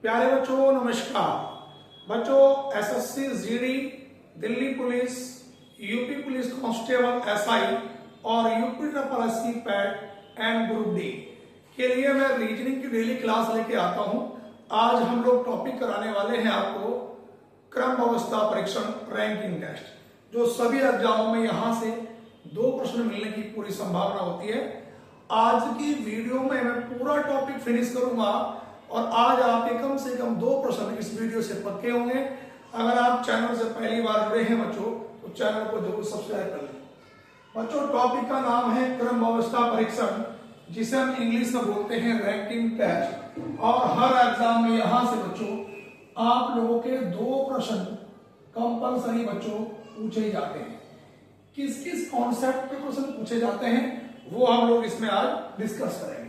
प्यारे बच्चों नमस्कार। बच्चों SSC GD, Delhi police, UP police constable SI और UP triple SC PET and group D के लिए मैं रीजनिंग की डेली क्लास लेके आता हूं। आज हम लोग टॉपिक कराने वाले हैं आपको क्रम अवस्था परीक्षण रैंकिंग टेस्ट, जो सभी एग्जामों में यहां से 2 प्रश्न मिलने की पूरी संभावना होती है। आज की वीडियो में मैं पूरा टॉपिक फिनिश करूंगा और आज आपके कम से कम 2 प्रश्न इस वीडियो से पक्के होंगे। अगर आप चैनल से पहली बार जुड़े हैं बच्चों तो चैनल को जरूर सब्सक्राइब कर लें। बच्चों टॉपिक का नाम है क्रम अवस्था परीक्षण, जिसे हम इंग्लिश में बोलते हैं रैंकिंग टेस्ट। और हर एग्जाम में यहां से बच्चों आप लोगों के 2 प्रश्न कंपलसरी बच्चों पूछे जाते हैं। किस किस कॉन्सेप्ट पे प्रश्न पूछे जाते हैं वो हम लोग इसमें आज डिस्कस करेंगे।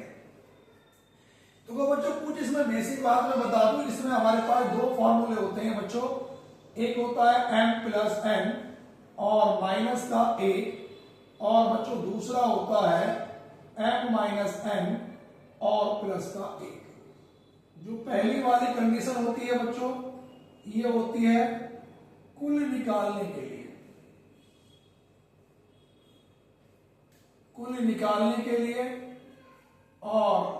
तो बच्चों कुछ इसमें बेसिक बात मैं बता दूं, इसमें हमारे पास 2 फॉर्मूले होते हैं बच्चों। एक होता है m प्लस n और माइनस का 1, और बच्चों दूसरा होता है m माइनस n और प्लस का 1। जो पहली वाली कंडीशन होती है बच्चों, ये होती है कुल निकालने के लिए। कुल निकालने के लिए। और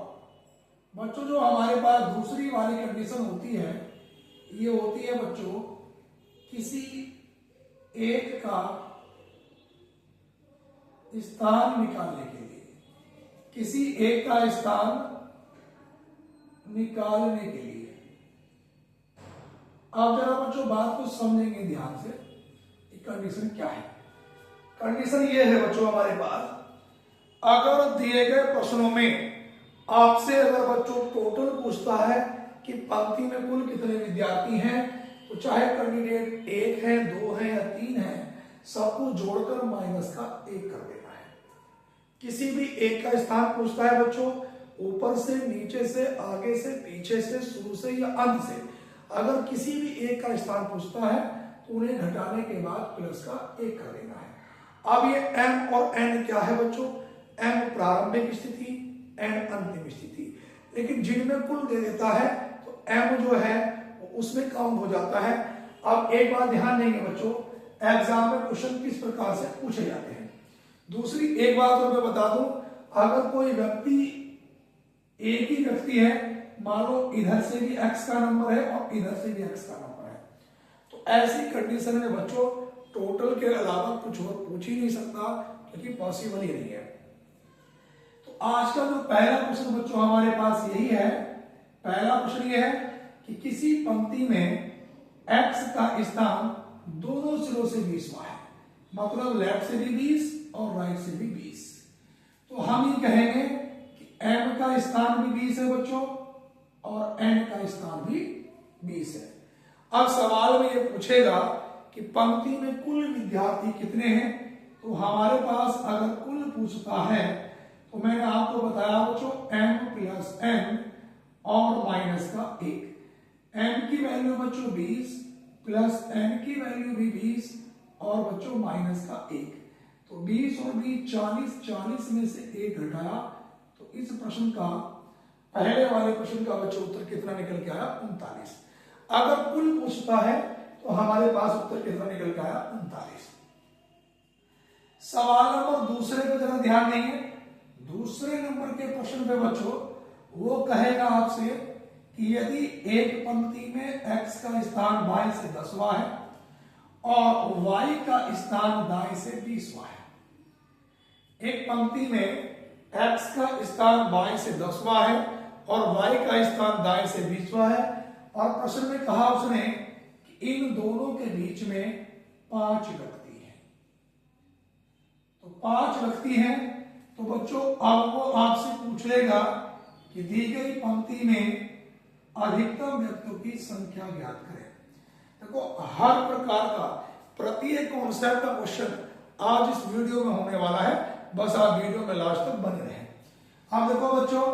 बच्चों जो हमारे पास दूसरी वाली कंडीशन होती है, ये होती है बच्चों किसी एक का स्थान निकालने के लिए। किसी एक का स्थान निकालने के लिए। आप जरा बच्चों बात को समझेंगे ध्यान से, कंडीशन क्या है। कंडीशन ये है बच्चों, हमारे पास अगर दिए गए प्रश्नों में आपसे अगर बच्चों टोटल पूछता है कि पंक्ति में कुल कितने विद्यार्थी हैं, तो चाहे कैंडिडेट 1 है, 2 है या 3 है, सबको जोड़कर माइनस का 1 कर देना है। किसी भी एक का स्थान पूछता है बच्चों, ऊपर से, नीचे से, आगे से, पीछे से, शुरू से या अंत से, अगर किसी भी एक का स्थान पूछता है तो उन्हें घटाने के बाद प्लस का 1 कर देना है। अब ये m और n क्या है बच्चों? m प्रारंभिक स्थिति, n अंतिम स्थिति। लेकिन जिनमें कुल दे देता है तो m जो है उसमें काउंट हो जाता है। अब एक बात ध्यान देंगे बच्चों, एग्जाम में क्वेश्चन किस प्रकार से पूछे जाते हैं। दूसरी एक बात और मैं बता दूं, अगर कोई व्यक्ति एक ही व्यक्ति है, मान लो इधर से भी x का नंबर है और इधर से भी x का नंबर है, तो ऐसी कंडीशन में बच्चों टोटल के अलावा कुछ और पूछ ही नहीं सकता, क्योंकि पॉसिबल ही नहीं है। तो आज का जो पहला प्रश्न बच्चों हमारे पास यही है। पहला प्रश्न ये है कि किसी पंक्ति में x का स्थान दोनों सिरों से 20वां है, मतलब लेफ्ट से भी 20 और राइट से भी 20। तो हम ये कहेंगे कि m का स्थान भी 20 है बच्चों और n का स्थान भी 20 है। अब सवाल में ये पूछेगा कि पंक्ति में कुल विद्यार्थी कितने हैं, तो हमारे पास अगर कुल पूछता है तो मैंने आपको बताया बच्चों m प्लस n और माइनस का 1। m की वैल्यू बच्चों 20 प्लस n की वैल्यू भी 20 और बच्चों माइनस का 1। तो 20 और 20 40, 40 में से 1 घटाया तो इस प्रश्न का, पहले वाले प्रश्न का बच्चों उत्तर कितना निकल के आया? 39। अगर कुल पूछता है तो हमारे पास उत्तर कितना निकल के आया? 39। सवाल नंबर दूसरे पे जरा ध्यान देंगे। दूसरे नंबर के प्रश्न पे बच्चों वो कहेगा आपसे कि यदि एक पंक्ति में x का स्थान बाएं से 10वां है और y का स्थान दाएं से 20वां है। एक पंक्ति में x का स्थान बाएं से 10वां है और y का स्थान दाएं से 20वां है, और प्रश्न में कहा उसने कि इन दोनों के बीच में 5 व्यक्ति हैं। तो 5 व्यक्ति हैं, तो बच्चों अब वो आपसे पूछ लेगा कि दी गई पंक्ति में अधिकतम व्यक्तियों की संख्या ज्ञात करें। देखो हर प्रकार का प्रत्येक कॉन्सेप्ट का क्वेश्चन आज इस वीडियो में होने वाला है, बस आप वीडियो में लास्ट तक बने रहें। अब देखो बच्चों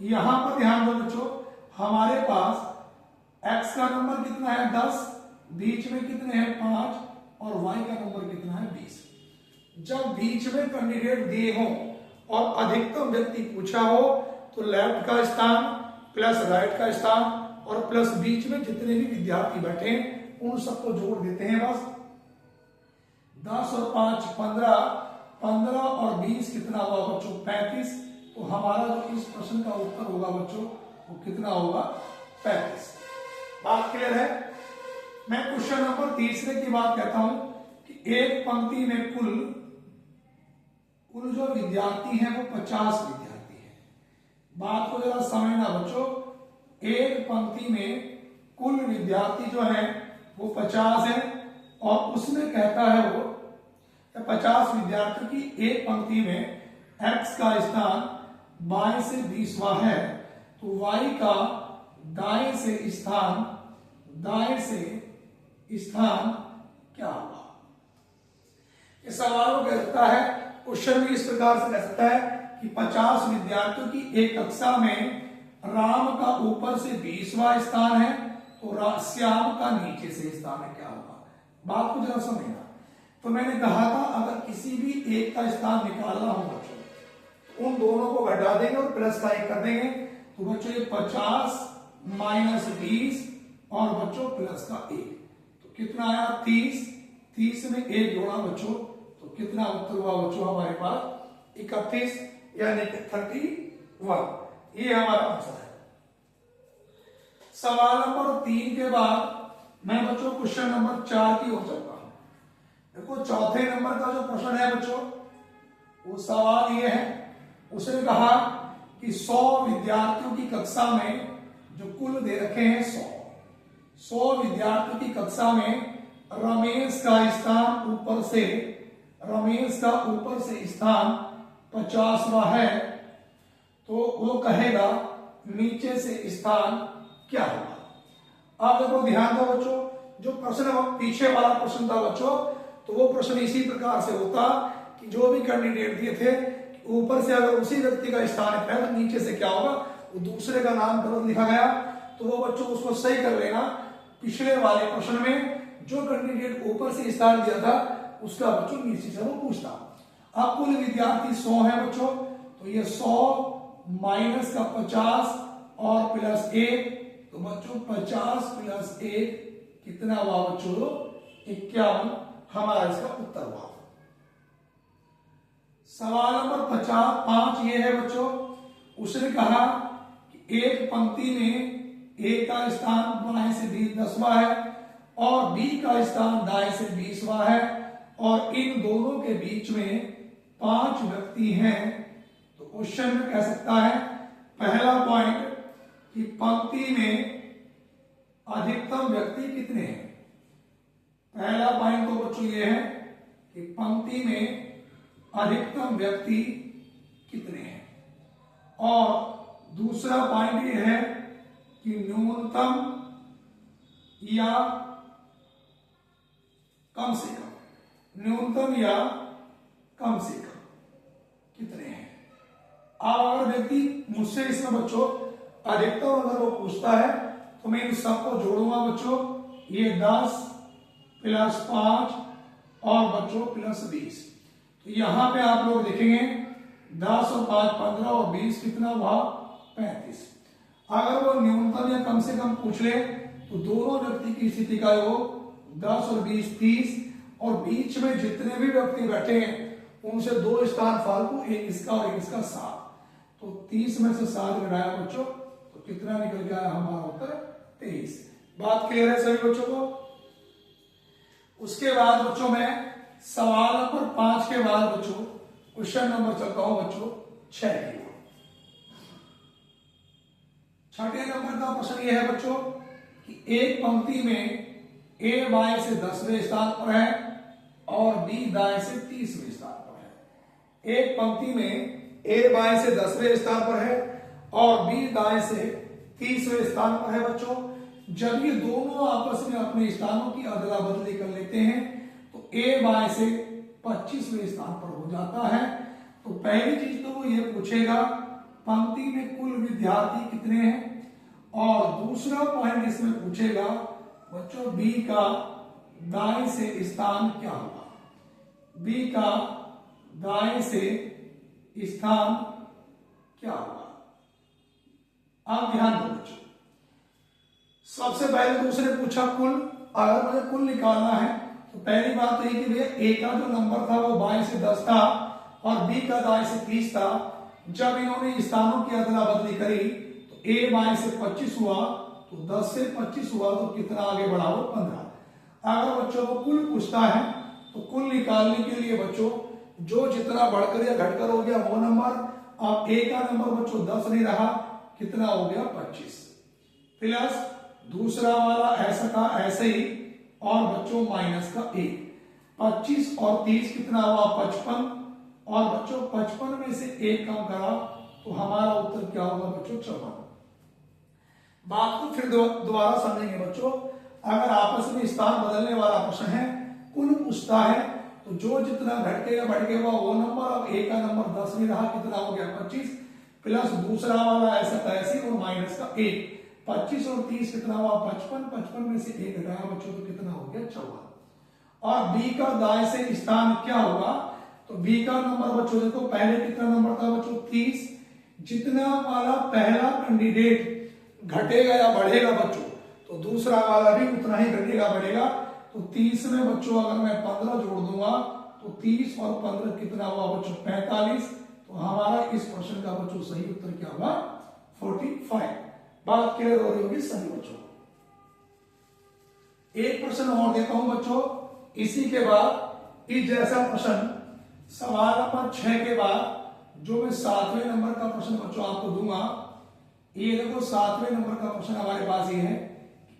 यहां पर ध्यान दो बच्चों, हमारे पास x का नंबर कितना है? 10, बीच में कितने हैं? 5 और y का नंबर कितना है? 20। जब बीच में कैंडिडेट दिए हों और अधिकतम व्यक्ति पूछा हो तो लेफ्ट का स्थान प्लस राइट का स्थान और प्लस बीच में जितने भी विद्यार्थी बैठे हैं उन सबको जोड़ देते हैं बस। 10 और 5 15, 15 और 20 कितना हुआ बच्चों 35। तो हमारा जो इस प्रश्न का उत्तर होगा बच्चों वो कितना होगा 35। बात क्लियर है। मैं क्वेश्चन नंबर तीसरे की बात कहता हूं कि एक पंक्ति में कुल जो विद्यार्थी हैं वो 50 विद्यार्थी हैं। बात को जरा समझना बच्चों, एक पंक्ति में कुल विद्यार्थी जो है वो 50 है और उसमें कहता है वो 50 विद्यार्थियों की एक पंक्ति में x का स्थान बाएं से 20वां है तो y का दाएं से स्थान क्या होगा। इस सवाल को कह सकता है, क्वेश्चन भी इस प्रकार से कह सकता है कि 50 विद्यार्थियों की एक कक्षा में राम का ऊपर से 20वां स्थान है तो श्याम का नीचे से स्थान है, क्या होगा। बात को जरा समझना। तो मैंने कहा था अगर किसी भी एक का स्थान निकालना हो बच्चों उन दोनों को घटा देंगे और प्लस का 1 कर देंगे तो बच्चों ये 50 माइनस 20 और बच्चों प्लस का 1 तो कितना आया 30। 30 में 1 जोड़ा बच्चों तो कितना उत्तर हुआ बच्चों हमारे पास 31 यानी कि 31। ये हमारा आंसर है। सवाल नंबर 3 के बाद मैं बच्चों क्वेश्चन नंबर 4 की ओर चलता हूं। देखो चौथे नंबर का जो प्रश्न है बच्चों वो सवाल ये है, उसने कहा कि 100 विद्यार्थियों की कक्षा में जो कुल दे रखे हैं 100 विद्यार्थियों की कक्षा में रमेश का ऊपर से स्थान 50वां है तो वो कहेगा नीचे से स्थान क्या होगा। आप देखो ध्यान दो बच्चों, जो प्रश्न पीछे वाला प्रश्न था बच्चों तो वो प्रश्न इसी प्रकार से होता कि जो भी कैंडिडेट दिए थे ऊपर से अगर उसी व्यक्ति का स्थान है तो नीचे से क्या होगा, वो दूसरे का नाम गलत लिखा गया तो वो बच्चों उसको सही कर लेना। पिछले वाले प्रश्न में जो कैंडिडेट ऊपर से स्थान दिया था उसका बच्चों नीचे से वो पूछता। अब कुल विद्यार्थी 100 है बच्चों तो ये 100 माइनस का 50 और प्लस 1 तो बच्चों 50 प्लस 1 कितना हुआ बच्चों 51। हमारा इसका उत्तर हुआ। सवाल नंबर 5 ये है बच्चों, उसने कहा कि एक पंक्ति में A का स्थान बाएं से 10वां है और B का स्थान दाएं से 20वां है और इन दोनों के बीच में 5 व्यक्ति हैं। तो क्वेश्चन में कह सकता है पहला पॉइंट कि पंक्ति में अधिकतम व्यक्ति कितने हैं। पहला पॉइंट तो बच्चों ये है कि पंक्ति में अधिकतम व्यक्ति कितने हैं और दूसरा पॉइंट ये है कि न्यूनतम या कम से कम कितने हैं। अब अगर व्यक्ति मुझसे इसमें बच्चों अधिकतम अगर वो पूछता है तो मैं इन सबको जोड़ूंगा बच्चों, ये 10 प्लस 5 और बच्चों प्लस 20। तो यहां पे आप लोग देखेंगे 10 और 5 15 और 20 कितना हुआ 35। अगर वो न्यूनतम या कम से कम पूछ ले तो दोनों व्यक्ति की स्थिति का योग 10 और 20 30 और बीच में जितने भी व्यक्ति बैठे हैं उनसे 2 स्थान फालतू, एक इसका और एक इसका 7। तो 30 में से 7 घटाया बच्चों तो कितना निकल गया हमारा उत्तर 23। बात क्लियर है सभी बच्चों को। उसके बाद बच्चों में सवाल नंबर 5 के बाद बच्चों क्वेश्चन नंबर चलता हूं बच्चों 6 की ओर। छठे नंबर का प्रश्न यह है बच्चों कि एक पंक्ति में A बाएं से 10वें स्थान पर है और B दाएं से 30वें स्थान पर है। एक पंक्ति में A बाएं से 10वें स्थान पर है और B दाएं से 30वें स्थान पर है बच्चों। जब ये दोनों आपस में अपने स्थानों की अदला बदली कर लेते हैं तो A बाएं से 25वें स्थान पर हो जाता है। तो पहली चीज तो वो ये पूछेगा पंक्ति में कुल विद्यार्थी कितने हैं और दूसरा पॉइंट इसमें पूछेगा बच्चों B का दाएं से स्थान क्या होगा। B का दाएं से स्थान क्या होगा। आप ध्यान दो बच्चों, सबसे पहले तो उसने पूछा कुल, अगर मुझे कुल निकालना है तो पहली बात तो ये कि भैया ए का जो नंबर था वो बाई से 10 था और बी का दाई से 30 था। जब इन्होंने स्थानों की अदला बदली करी तो ए बाई से 25 हुआ, तो 10 से 25 हुआ तो कितना आगे बढ़ा वो 15। अगर बच्चों को कुल पूछता है तो कुल निकालने के लिए बच्चों जो जितना बढ़कर या घटकर हो गया वो नंबर, अब ए का नंबर बच्चों 10 नहीं रहा, कितना हो गया 25, प्लस दूसरा वाला ऐसा का ऐसे ही और बच्चों माइनस का 1, 25 और 30 कितना हुआ 55, और बच्चों 55 में से 1 कम करा तो हमारा उत्तर क्या होगा बच्चों 54। बात को फिर दोबारा समझेंगे बच्चों। अगर आपस में स्थान बदलने वाला प्रश्न है, कुल पूछता है तो जो जितना घट के या बढ़ के हुआ वो नंबर, अब ए का नंबर 10 नहीं रहा, कितना हो गया 25, प्लस दूसरा वाला ऐसा कैसे और माइनस का 1, 25 और 30 कितना हुआ 55, 55 में से 1 घटाया बच्चों तो कितना हो गया 54। और बी का दाएं से स्थान क्या होगा, तो बी का नंबर बच्चों देखो पहले कितना नंबर था बच्चों 30, जितना वाला पहला कैंडिडेट घटेगा या बढ़ेगा बच्चों तो दूसरा वाला भी उतना ही घटेगा बढ़ेगा। तो 30 में बच्चों अगर मैं 15 जोड़ दूंगा तो 30 और 15 कितना हुआ बच्चों 45, तो हमारा इस प्रश्न का बच्चों सही उत्तर क्या हुआ 45। बात क्लियर हो रही होगी सही बच्चों। एक प्रश्न और देता हूं बच्चों इसी के बाद, इस जैसा प्रश्न सवाल नंबर 6 के बाद जो मैं 7वें नंबर का प्रश्न बच्चों आपको दूंगा। ये देखो 7वें नंबर का प्रश्न हमारे पास ये है,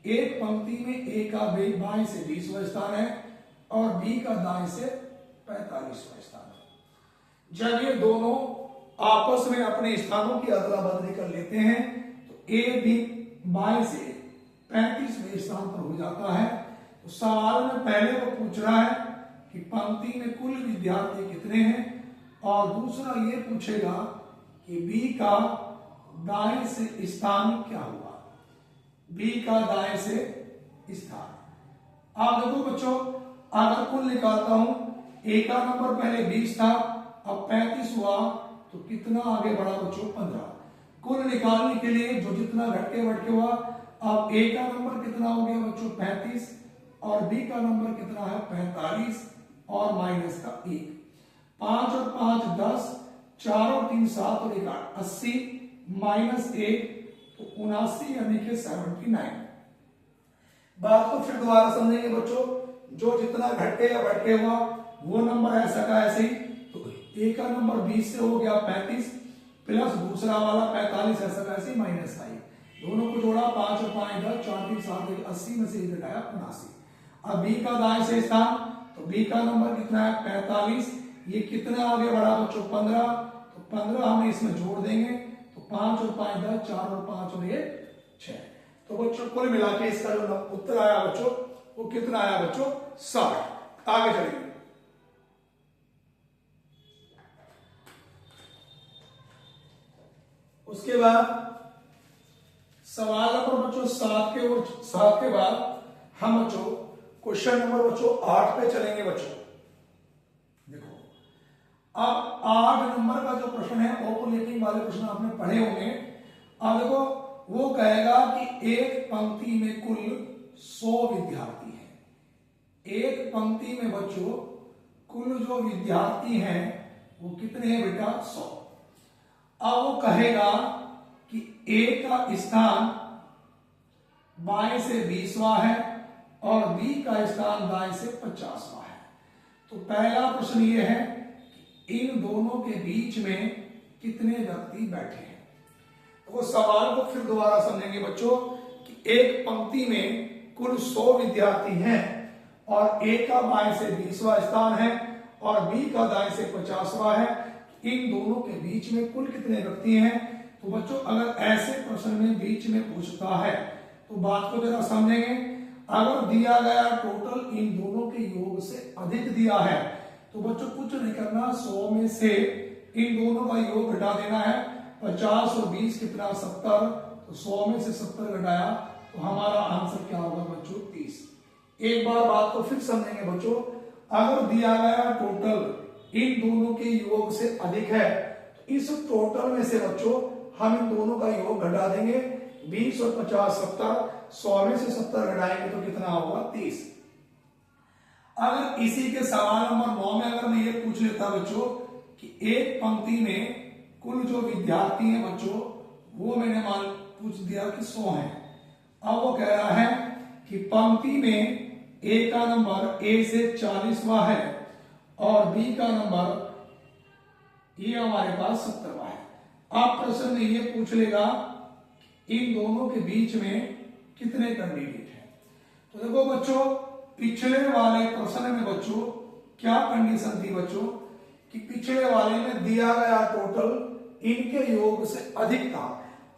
एक पंक्ति में ए का बाएं से 20वां स्थान है और बी का दाएं से 45वां स्थान है। जब ये दोनों आपस में अपने स्थानों की अदला बदली कर लेते हैं तो ए बी बाएं से 35वें स्थान पर हो जाता है। तो सवाल में पहले वो पूछ रहा है कि पंक्ति में कुल विद्यार्थी कितने हैं, और दूसरा ये पूछेगा कि बी का दाएं से स्थान क्या हुआ, बी का दाएं से स्थान। आप देखो बच्चों अगर कुल निकालता हूं, ए का नंबर पहले 20 था, अब 35 हुआ तो कितना आगे बढ़ा बच्चों 15। कुल निकालने के लिए जो जितना घटके बढ़के हुआ, अब ए का नंबर कितना हो गया बच्चों 35 और बी का नंबर कितना है 45 और माइनस का 1, 5 और 5 10, 4 और 3 7 और 1 8, 80 माइनस 1 तो 79 यानी कि 79। बात को फिर दोबारा समझेंगे बच्चों, जो जितना घटके या बढ़के हुआ वो नंबर ऐसा का ऐसे ही, तो ए का नंबर 20 से हो गया 35 प्लस दूसरा वाला 45 ऐसा का ऐसे माइनस का 1, दोनों को जोड़ा 5 और 5 10, 4 3 7 80 में से 1 घटाया 79। अब बी का दाएं से स्थान, तो बी का नंबर कितना है 45, ये कितना आगे बढ़ा बच्चों 15, तो 15 हम इसमें जोड़ देंगे तो 5 और 5 10, 4 और 5 और 1 6। तो बच्चों कुल मिला के इसका जो उत्तर आया बच्चों वो कितना आया बच्चों 60। आगे चलेंगे। उसके बाद सवाल नंबर बच्चों 7 के बाद हम बच्चों क्वेश्चन नंबर बच्चों 8 पे चलेंगे बच्चों। देखो अब 8 नंबर का जो प्रश्न है ओवरलैपिंग वाले प्रश्न आपने पढ़े होंगे। अब देखो वो कहेगा कि एक पंक्ति में कुल 100 विद्यार्थी हैं। एक पंक्ति में बच्चों कुल जो विद्यार्थी हैं वो कितने हैं बेटा 100। अब वो कहेगा कि ए का स्थान बाएं से 20वां है और बी का स्थान दाएं से 50वां है। तो पहला प्रश्न ये है कि इन दोनों के बीच में कितने व्यक्ति बैठे हैं। तो वो सवाल को फिर दोबारा समझेंगे बच्चों कि एक पंक्ति में कुल 100 विद्यार्थी हैं और ए का बाएं से 20वां स्थान है और बी का दाएं से 50वां है। इन दोनों के बीच में कुल कितने व्यक्ति हैं। तो बच्चों अगर ऐसे प्रश्न में बीच में पूछता है तो बात को जरा समझेंगे। अगर दिया गया टोटल इन दोनों के योग से अधिक दिया है तो बच्चों कुछ नहीं करना, 100 में से इन दोनों का योग घटा देना है। 50 और 20 कितना 70, तो 100 में से 70 घटाया तो हमारा आंसर क्या होगा बच्चों 30। एक बार बात को फिर समझेंगे बच्चों। अगर दिया गया टोटल इन दोनों के योग से अधिक है तो इस टोटल में से बच्चों हम इन दोनों का योग घटा देंगे, 20 और 50 70, 100 में से 70 घटाएंगे तो कितना होगा 30। अगर इसी के सवाल नंबर 9 में अगर मैं ये पूछ लेता बच्चों कि एक पंक्ति में कुल जो विद्यार्थी हैं बच्चों, वो मैंने मान पूछ दिया कि 100 है। अब वो कह रहा है कि पंक्ति में ए का नंबर ए से 40वां है और बी का नंबर ये हमारे पास 70वां है। अब प्रश्न में ये पूछ लेगा इन दोनों के बीच में कितने कैंडिडेट हैं। तो देखो बच्चों, पिछले वाले प्रश्न में बच्चों क्या कंडीशन थी बच्चों कि पिछले वाले में दिया गया टोटल इनके योग से अधिक था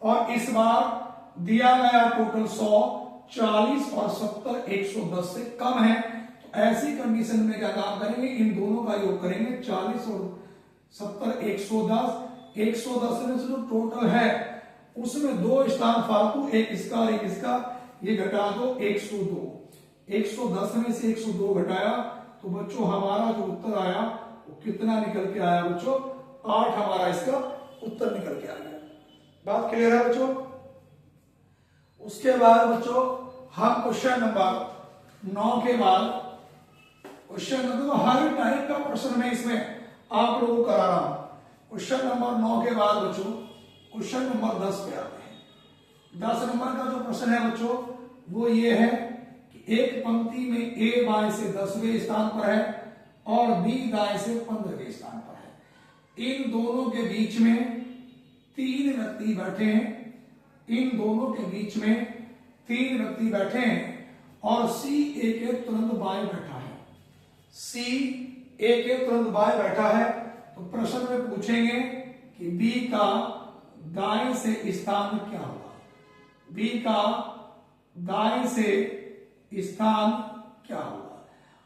और इस बार दिया गया टोटल 100, 40 और 70 110 से कम है। तो ऐसी कंडीशन में क्या काम करेंगे, इन दोनों का योग करेंगे। 40 और 70 110, 110 में से जो टोटल है उसमें 2 स्थान फालतू, एक इसका और एक इसका, ये घटा दो 102। 110 में से 102 घटाया तो बच्चों हमारा जो उत्तर आया वो कितना निकल के आया बच्चों, 8 हमारा इसका उत्तर निकल के आ गया। बात क्लियर है बच्चों। उसके बाद बच्चों हम क्वेश्चन नंबर 9 के बाद क्वेश्चन नंबर हर टाइप का प्रश्न में इसमें आप लोगों को करा रहा हूं। क्वेश्चन नंबर 9 के बाद बच्चों क्वेश्चन नंबर 10 पे आते हैं। 10 नंबर का जो प्रश्न है बच्चों वो ये है कि एक पंक्ति में ए बाएं से 10वें स्थान पर है और बी दाएं से 15वें स्थान पर है। इन दोनों के बीच में 3 व्यक्ति बैठे हैं। इन दोनों के बीच में 3 व्यक्ति बैठे हैं और सी ए के तुरंत बाएं बैठा है। सी ए के तुरंत बाएं बैठा है। तो प्रश्न में पूछेंगे कि बी का दाएं से स्थान क्या होगा। बी का दाएं से स्थान क्या होगा।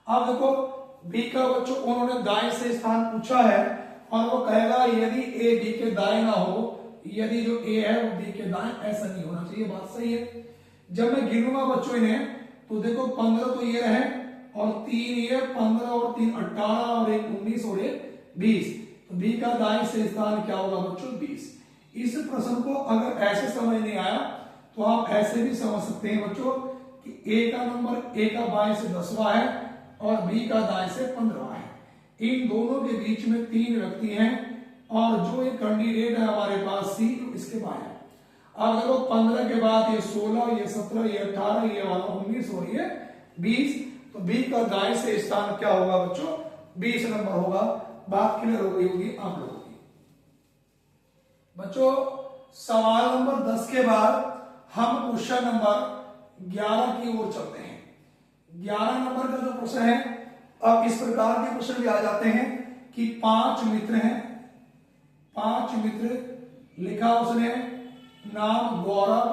अब देखो बी का बच्चों उन्होंने दाएं से स्थान पूछा है और वो कहेगा यदि ए बी के दाएं ना हो, यदि जो ए है वो बी के दाएं, ऐसा नहीं होना चाहिए। बात सही है। जब मैं गिनूंगा बच्चों इन्हें तो देखो 15 तो ये रहे और 3 ये, 15 और 3 18 और 1 19 और 1 20। तो बी का दाएं से स्थान क्या होगा बच्चों 20। इस प्रश्न को अगर ऐसे समझ नहीं आया तो आप ऐसे भी समझ सकते हैं बच्चों कि ए का नंबर ए का बाएं से 10वां है और बी का दाएं से 15वां है। इन दोनों के बीच में 3 व्यक्ति हैं और जो एक कैंडिडेट है हमारे पास सी, इसके बाएं है। अब देखो 15 के बाद ये 16, ये 17, ये 18, ये वाला 19 और ये 20। तो बी का दाएं से स्थान क्या होगा बच्चों 20 नंबर होगा। बात क्लियर हो गई होगी आप लोगों की। बच्चों सवाल नंबर 10 के बाद हम क्वेश्चन नंबर 11 की ओर चलते हैं। 11 नंबर का जो प्रश्न है, अब इस प्रकार के प्रश्न भी आ जाते हैं कि 5 मित्र हैं। 5 मित्र लिखा उसने, नाम गौरव,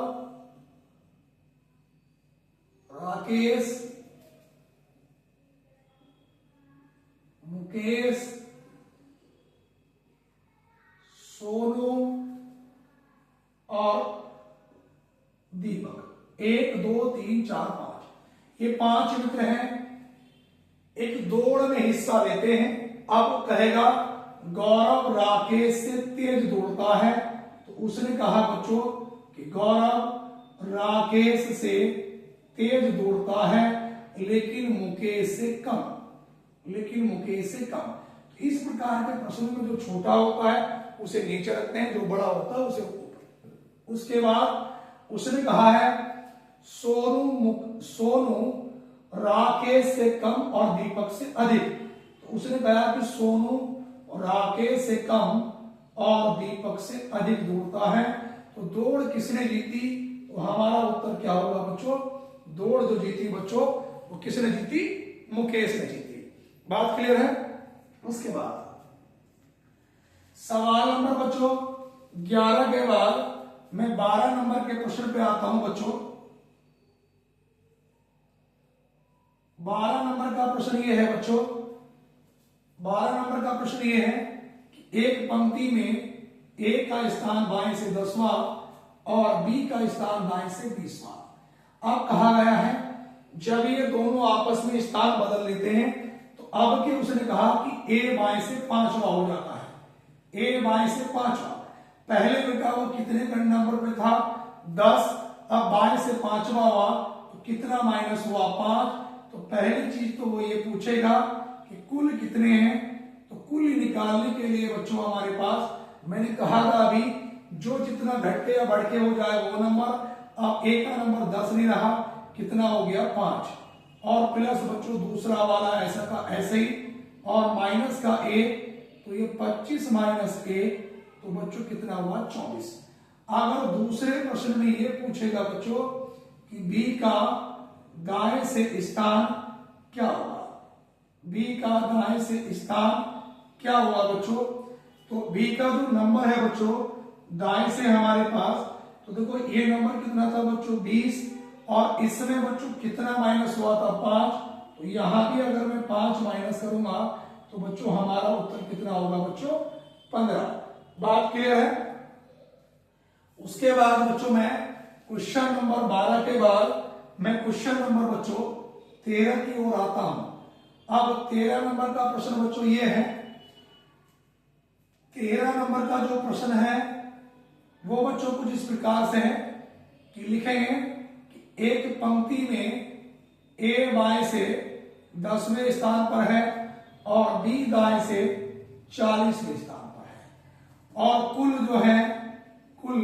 राकेश, मुकेश, सोनू और दीपक। 1 2 3 4 5 ये 5 मित्र हैं। एक दौड़ में हिस्सा लेते हैं। अब कहेगा गौरव राकेश से तेज दौड़ता है। तो उसने कहा बच्चों कि गौरव राकेश से तेज दौड़ता है लेकिन मुकेश से कम। लेकिन मुकेश से कम। तो इस प्रकार के प्रश्नों में जो छोटा होता है उसे नीचे रखते हैं, जो बड़ा होता है उसे ऊपर। उसके बाद उसने कहा है सोनू राकेश से कम और दीपक से अधिक। तो उसने कहा कि सोनू राकेश से कम और दीपक से अधिक दौड़ता है। तो दौड़ किसने जीती, तो हमारा उत्तर क्या होगा बच्चों, दौड़ जो जीती बच्चों वो किसने जीती, मुकेश ने जीती। बात क्लियर है। उसके बाद सवाल नंबर बच्चों 11 के बाद मैं 12 नंबर के प्रश्न पे आता हूं बच्चों। 12 नंबर का प्रश्न ये है बच्चों, 12 नंबर का प्रश्न ये है कि एक पंक्ति में ए का स्थान बाएं से 10वां और बी का स्थान दाएं से 20वां। अब कहा गया है जब ये दोनों आपस में स्थान बदल लेते हैं तो अब के उसने कहा कि ए बाएं से 5वां हो जाता है। ए बाएं से 5वां। पहले बेटा वो कितने नंबर पे था, 10। अब बाएं से पांचवा हुआ तो कितना माइनस हुआ 5। तो पहली चीज तो वो ये पूछेगा कि कुल कितने हैं। तो कुल निकालने के लिए बच्चों हमारे पास मैंने कहा था अभी जो जितना घट के या बढ़ के हो जाए वो नंबर। अब ए का नंबर 10 नहीं रहा, कितना हो गया 5। और प्लस बच्चों दूसरा वाला ऐसा का ऐसे ही, और माइनस का ए, तो ये 25 माइनस ए, तो बच्चों कितना हुआ 24। अगर दूसरे प्रश्न में ये पूछेगा बच्चों कि बी का दाएं से स्थान क्या होगा, बी का दाएं से स्थान क्या होगा बच्चों। तो बी का जो नंबर है बच्चों दाएं से हमारे पास, तो देखो ये नंबर कितना था बच्चों 20, और इसमें बच्चों कितना माइनस हुआ था 5। तो यहां भी अगर मैं 5 माइनस करूंगा तो बच्चों हमारा उत्तर कितना होगा बच्चों 15। बात क्लियर है। उसके बाद बच्चों मैं क्वेश्चन नंबर 12 के बाद मैं क्वेश्चन नंबर बच्चों 13 की ओर आता हूं। अब 13 नंबर का प्रश्न बच्चों ये है, 13 नंबर का जो प्रश्न है वो बच्चों कुछ इस प्रकार से है कि लिखेंगे कि एक पंक्ति में ए बाएं से 10वें स्थान पर है और बी दाएं से 40वें स्थान पर है, और कुल जो है कुल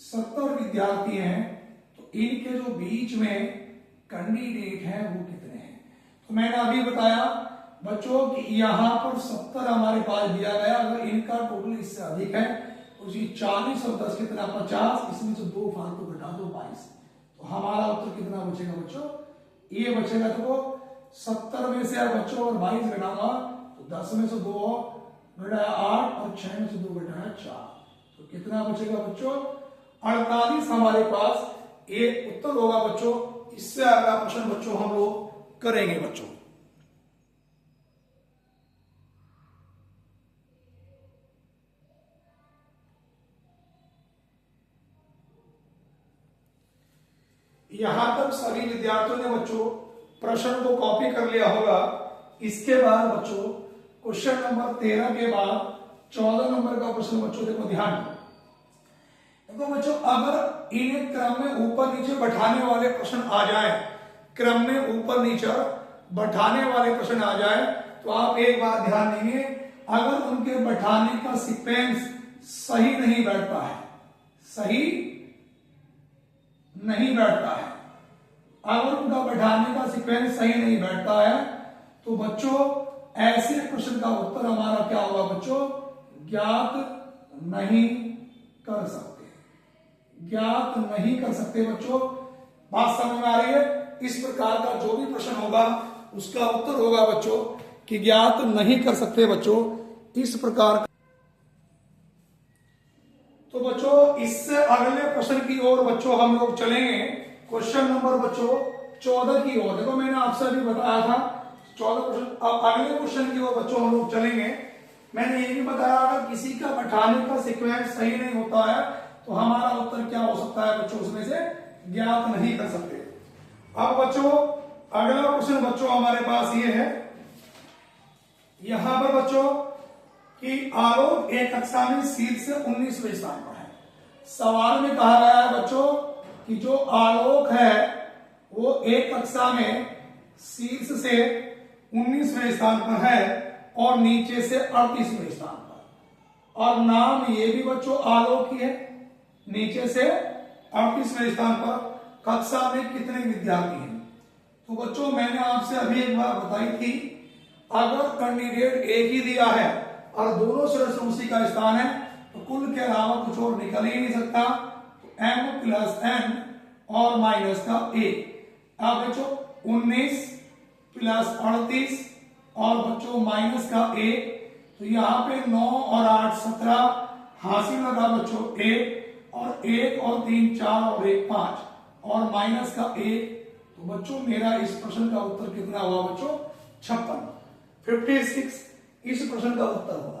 70 विद्यार्थी हैं। तो इनके जो बीच में कैंडिडेट हैं वो कितने हैं। तो मैंने अभी बताया बच्चों कि यहां पर 70 हमारे पास दिया गया, अगर इनका टोटल इससे अधिक है तो उसी 40 और 10 कितना 50, इसमें से 2 फालतू घटा दो 22। तो हमारा उत्तर कितना बचेगा बच्चों, ये बचेगा। तो 70 में से बच्चों और 22 घटाऊंगा तो 10 में से 2 घटाया 8 और 6 में से 2 घटाया 4, तो कितना बचेगा बच्चों 48 हमारे पास ये उत्तर होगा बच्चों। इससे अगला प्रश्न बच्चों हम लोग करेंगे बच्चों। यहां तक सभी विद्यार्थियों ने बच्चों प्रश्न को कॉपी कर लिया होगा। इसके बाद बच्चों क्वेश्चन नंबर 13 के बाद 14 नंबर का प्रश्न बच्चों देखो ध्यान दो। देखो बच्चों अगर इन्हें क्रम में ऊपर नीचे बैठाने वाले प्रश्न आ जाए, क्रम में ऊपर नीचे बैठाने वाले प्रश्न आ जाए तो आप एक बात ध्यान देंगे, अगर उनके बैठाने का सीक्वेंस सही नहीं बैठता है, सही नहीं बैठता है, अगर उनका बैठाने का सीक्वेंस सही नहीं बैठता है तो बच्चों ऐसे प्रश्न का उत्तर हमारा क्या होगा बच्चों, ज्ञात नहीं कर सकते, ज्ञात नहीं कर सकते बच्चों। बात समझ में आ रही है। इस प्रकार का जो भी प्रश्न होगा उसका उत्तर होगा बच्चों कि ज्ञात नहीं कर सकते बच्चों, इस प्रकार। तो बच्चों इससे अगले प्रश्न की ओर बच्चों हम लोग चलेंगे, क्वेश्चन नंबर बच्चों 14 की ओर। देखो मैंने आपसे अभी बताया था 14 प्रश्न, अब अगले क्वेश्चन की ओर बच्चों हम लोग चलेंगे। मैंने ये भी बताया अगर किसी का बैठाने का सीक्वेंस सही नहीं होता है तो हमारा उत्तर क्या हो सकता है बच्चों, उसमें से ज्ञात नहीं कर सकते। अब बच्चों अगला प्रश्न बच्चों हमारे पास ये है, यहां पर बच्चों कि आलोक एक कक्षा में शीर्ष 19वें स्थान पर है। सवाल में कहा गया है बच्चों कि जो आलोक है वो एक कक्षा में शीर्ष से 19वें स्थान पर है और नीचे से 38वें स्थान पर, और नाम ये भी बच्चों आलोक ही है। नीचे से 38वें स्थान पर कक्षा में कितने विद्यार्थी हैं। तो बच्चों मैंने आपसे अभी एक बात बताई थी, अगर कैंडिडेट एक ही दिया है और दोनों सदस्य उसी का स्थान है तो कुल के अलावा कुछ और निकल ही नहीं सकता। तो m प्लस n और माइनस का a। अब बच्चों 19 प्लस 38 और बच्चों माइनस का a, तो यहाँ पे 9 और 8 17 हासिल लगा बच्चों a, और 1 और 3 4 और 1 5 और माइनस का a। तो बच्चों मेरा इस प्रश्न का उत्तर कितना हुआ बच्चों 56 इस प्रश्न का उत्तर होगा।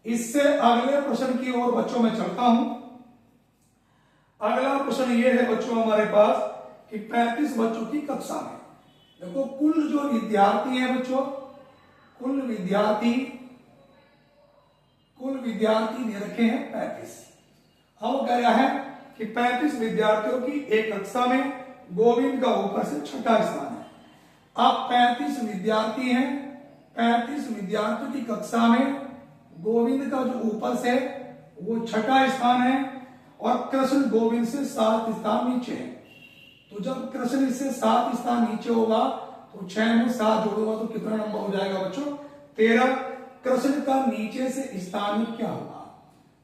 इससे अगले प्रश्न की ओर बच्चों मैं चलता हूं। अगला प्रश्न ये है बच्चों हमारे पास कि 35 बच्चों की कक्षा में, देखो कुल जो विद्यार्थी है बच्चों, कुल विद्यार्थी दे रखे हैं 35। अब कह रहा है कि 35 विद्यार्थियों की एक कक्षा में गोविंद का ऊपर से छठा स्थान है। अब 35 विद्यार्थी हैं, 35 विद्यार्थियों की कक्षा में गोविंद का जो ऊपर से वो छठा स्थान है और कृष्ण गोविंद से 7 स्थान नीचे है। तो जब कृष्ण इससे 7 स्थान नीचे होगा तो 6 में 7 जोड़ोगा तो कितना नंबर हो जाएगा बच्चों? 13। कृष्ण का नीचे से स्थान क्या होगा?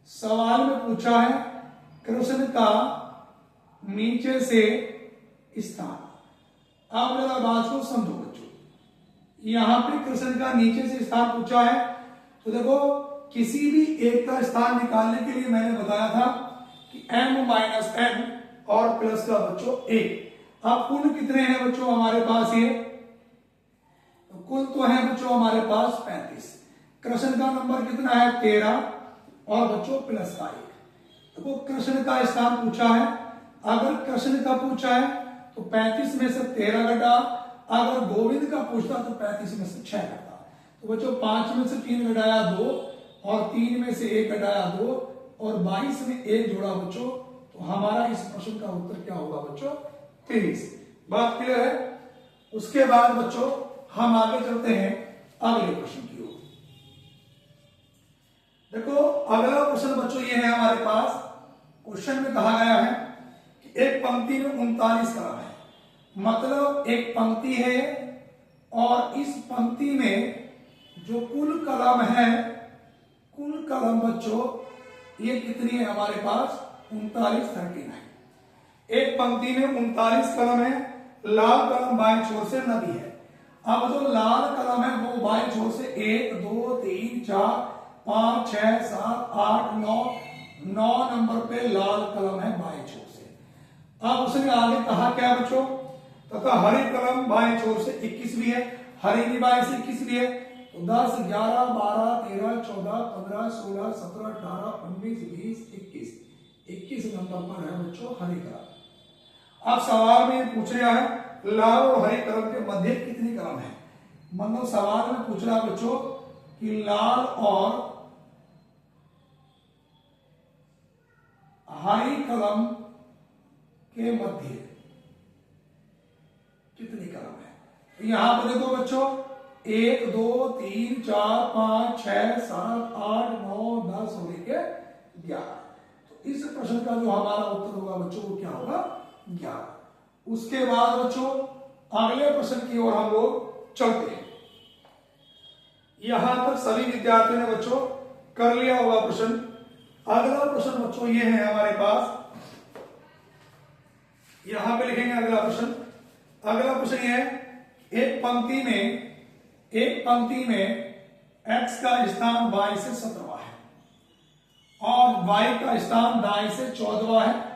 सवाल में पूछा है कृष्ण का नीचे से स्थान। आप जरा बात को समझो बच्चों, यहां पे कृष्ण का नीचे से स्थान पूछा है तो देखो किसी भी एक का स्थान निकालने के लिए मैंने बताया था कि m-n और प्लस का बच्चों 1। अब कुल कितने हैं बच्चों हमारे पास? ये तो कुल तो है बच्चों हमारे पास 35। कृष्ण का नंबर कितना है? 13 और बच्चों प्लस का 1। देखो कृष्ण का स्थान पूछा है, अगर कृष्ण का पूछा है तो 35 में से 13 घटा, अगर गोविंद का पूछता तो 35 में से 6 घटा। तो बच्चों 5 में से 3 घटाया 2 और 3 में से 1 घटाया 2 और 22 में 1 जोड़ा बच्चों, तो हमारा इस प्रश्न का उत्तर क्या होगा बच्चों? 23। बात क्लियर है? उसके बाद बच्चों हम आगे चलते हैं अगले प्रश्न की ओर। देखो अगला प्रश्न बच्चों ये है हमारे पास। क्वेश्चन में कहा गया है कि एक पंक्ति में 39 कलम है, मतलब एक पंक्ति है और इस पंक्ति में जो कुल कलम है, कुल कलम बच्चों ये कितनी है हमारे पास? 39 एक पंक्ति में 39 कलम है, लाल कलम बाएं छोर से नदी है। अब जो लाल कलम है वो बाएं छोर से 1 2 3 4 5 6 7 8 9 नंबर पे लाल कलम है बाएं छोर से। अब उसने आगे कहा क्या बच्चों? तथा हरी कलम बाएं छोर से 21 भी है, हरी भी बाएं से 21 भी है। तो 10 11 12 13 14 15 16 17 18 19 20 21 नंबर पर है बच्चों हरी कलम। अब सवाल में पूछ रहा है लाल और हरी कलम के मध्य कितनी कलम है? मतलब सवाल में पूछ रहा है बच्चों कि लाल और हरी कलम के मध्य कितनी कलम है? तो यहां पर देखो बच्चों 1 2 3 4 5 6 7 8 9 10 हो गए 11। तो इस प्रश्न का जो हमारा उत्तर होगा बच्चों वो क्या होगा? 11। उसके बाद बच्चों अगले प्रश्न की ओर हम लोग चलते हैं। यहां तक सभी विद्यार्थियों ने बच्चों कर लिया होगा प्रश्न। अगला प्रश्न बच्चों ये है हमारे पास, यहां पे लिखेंगे अगला प्रश्न। अगला प्रश्न ये है एक पंक्ति में x का स्थान y से 17वां है और y का स्थान दाएं से 14वां है।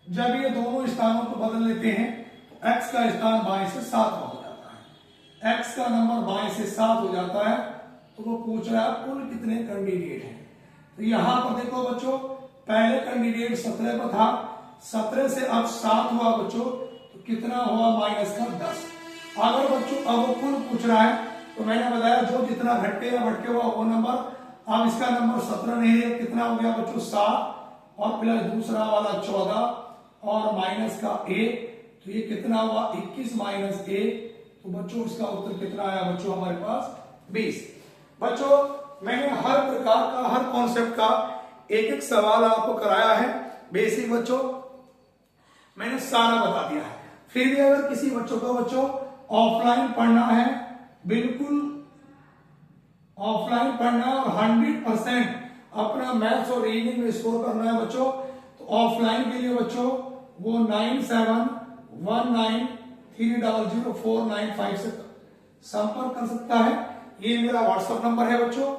जब ये दोनों स्थानों को बदल लेते हैं तो x का स्थान बाएं से 7वां हो जाता है, x का नंबर बाएं से 7 हो जाता है। तो वो पूछ रहा है कुल कितने कैंडिडेट हैं? तो यहां पर देखो बच्चों पहले कैंडिडेट 17 पर था, 17 से अब 7 हुआ बच्चों, तो कितना हुआ? माइनस का 10। अगर बच्चों अब वो कुल पूछ रहा है तो मैंने बताया जो जितना घटके या बढ़के हुआ वो नंबर। अब इसका नंबर 17 नहीं है, कितना हो गया बच्चों? 7 और प्लस दूसरा वाला 14 और माइनस का 1, तो ये कितना हुआ? 21 माइनस 1। तो बच्चों इसका उत्तर कितना आया बच्चों हमारे पास? 20। बच्चों मैंने हर प्रकार का हर कॉन्सेप्ट का एक सवाल आपको कराया है। बेसिक बच्चों मैंने सारा बता दिया है। फिर भी अगर किसी बच्चों को बच्चों ऑफलाइन पढ़ना है, बिल्कुल ऑफलाइन पढ़ना है और 100% अपना मैथ्स और रीजनिंग में स्कोर करना है बच्चों, तो ऑफलाइन के लिए बच्चों वो 9719300495 से संपर्क कर सकता है। ये मेरा व्हाट्सएप नंबर है बच्चों।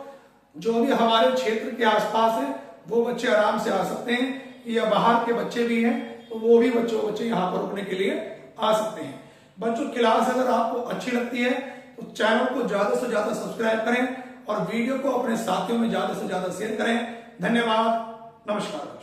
जो भी हमारे क्षेत्र के आसपास है वो बच्चे आराम से आ सकते हैं, या बाहर के बच्चे भी हैं तो वो भी बच्चे यहाँ पर रुकने के लिए आ सकते हैं। बच्चों क्लास अगर आपको अच्छी लगती है तो चैनल को ज्यादा से ज्यादा सब्सक्राइब करें और वीडियो को अपने साथियों में ज्यादा से ज्यादा शेयर करें। धन्यवाद, नमस्कार।